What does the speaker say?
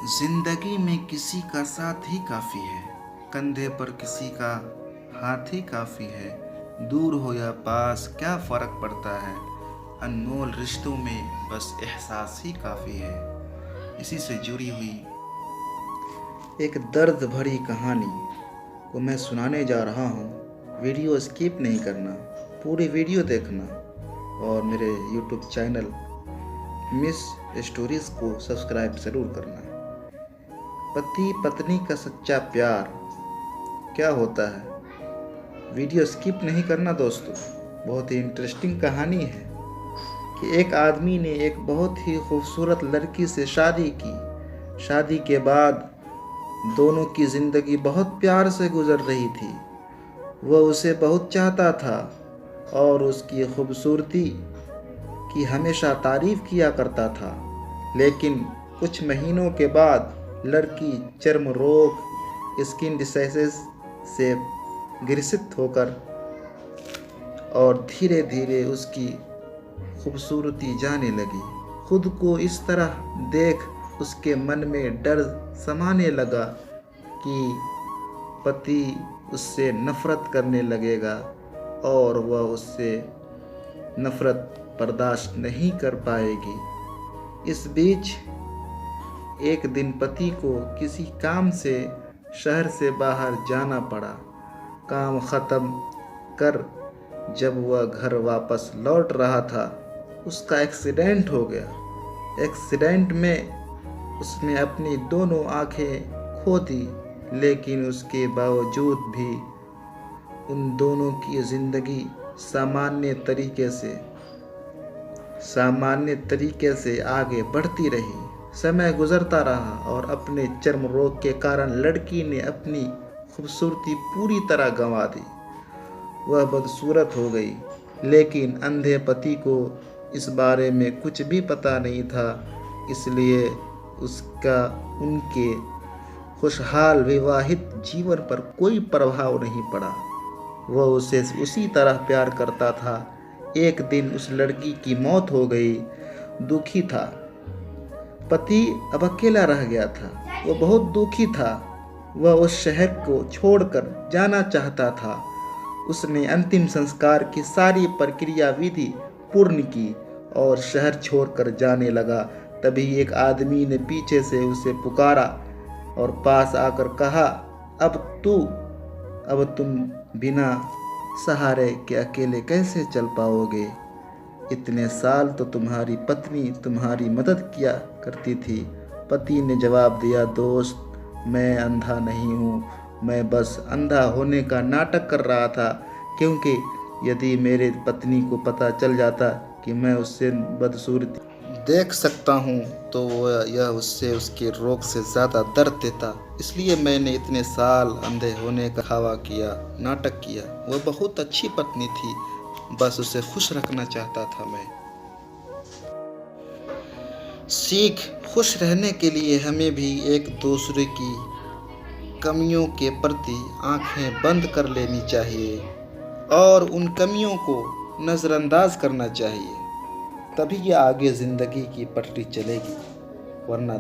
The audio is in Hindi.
जिंदगी में किसी का साथ ही काफी है, कंधे पर किसी का हाथ ही काफी है। दूर हो या पास क्या फर्क पड़ता है, अनमोल रिश्तों में बस एहसास ही काफी है। इसी से जुड़ी हुई एक दर्द भरी कहानी को मैं सुनाने जा रहा हूँ। वीडियो स्किप नहीं करना, पूरी वीडियो देखना और मेरे यूट्यूब चैनल मिस स्टोरीज को सब्सक्राइब ज़रूर करना। पति पत्नी का सच्चा प्यार क्या होता है, वीडियो स्किप नहीं करना दोस्तों। बहुत ही इंटरेस्टिंग कहानी है कि एक आदमी ने एक बहुत ही खूबसूरत लड़की से शादी की। शादी के बाद दोनों की ज़िंदगी बहुत प्यार से गुजर रही थी। वह उसे बहुत चाहता था और उसकी खूबसूरती की हमेशा तारीफ किया करता था। लेकिन कुछ महीनों के बाद लड़की चर्म रोग स्किन डिसीजेस से ग्रसित होकर और धीरे धीरे उसकी खूबसूरती जाने लगी। खुद को इस तरह देख उसके मन में डर समाने लगा कि पति उससे नफरत करने लगेगा और वह उससे नफरत बर्दाश्त नहीं कर पाएगी। इस बीच एक दिन पति को किसी काम से शहर से बाहर जाना पड़ा। काम ख़त्म कर जब वह घर वापस लौट रहा था, उसका एक्सीडेंट हो गया। एक्सीडेंट में उसने अपनी दोनों आंखें खो दी, लेकिन उसके बावजूद भी उन दोनों की ज़िंदगी सामान्य तरीके से आगे बढ़ती रही। समय गुजरता रहा और अपने चर्म रोग के कारण लड़की ने अपनी खूबसूरती पूरी तरह गंवा दी। वह बदसूरत हो गई, लेकिन अंधे पति को इस बारे में कुछ भी पता नहीं था, इसलिए उसका उनके खुशहाल विवाहित जीवन पर कोई प्रभाव नहीं पड़ा। वह उसे उसी तरह प्यार करता था। एक दिन उस लड़की की मौत हो गई। दुखी था, पति अब अकेला रह गया था। वह बहुत दुखी था। वह उस शहर को छोड़कर जाना चाहता था। उसने अंतिम संस्कार की सारी प्रक्रिया विधि पूर्ण की और शहर छोड़कर जाने लगा। तभी एक आदमी ने पीछे से उसे पुकारा और पास आकर कहा, अब तुम बिना सहारे के अकेले कैसे चल पाओगे? इतने साल तो तुम्हारी पत्नी तुम्हारी मदद किया करती थी। पति ने जवाब दिया, दोस्त, मैं अंधा नहीं हूँ, मैं बस अंधा होने का नाटक कर रहा था, क्योंकि यदि मेरे पत्नी को पता चल जाता कि मैं उससे बदसूरती देख सकता हूँ तो यह उससे उसके रोग से ज़्यादा दर्द देता। इसलिए मैंने इतने साल अंधे होने का दावा किया, नाटक किया। वह बहुत अच्छी पत्नी थी, बस उसे खुश रखना चाहता था मैं। सीख, खुश रहने के लिए हमें भी एक दूसरे की कमियों के प्रति आंखें बंद कर लेनी चाहिए और उन कमियों को नज़रअंदाज करना चाहिए। तभी ये आगे ज़िंदगी की पटरी चलेगी, वरना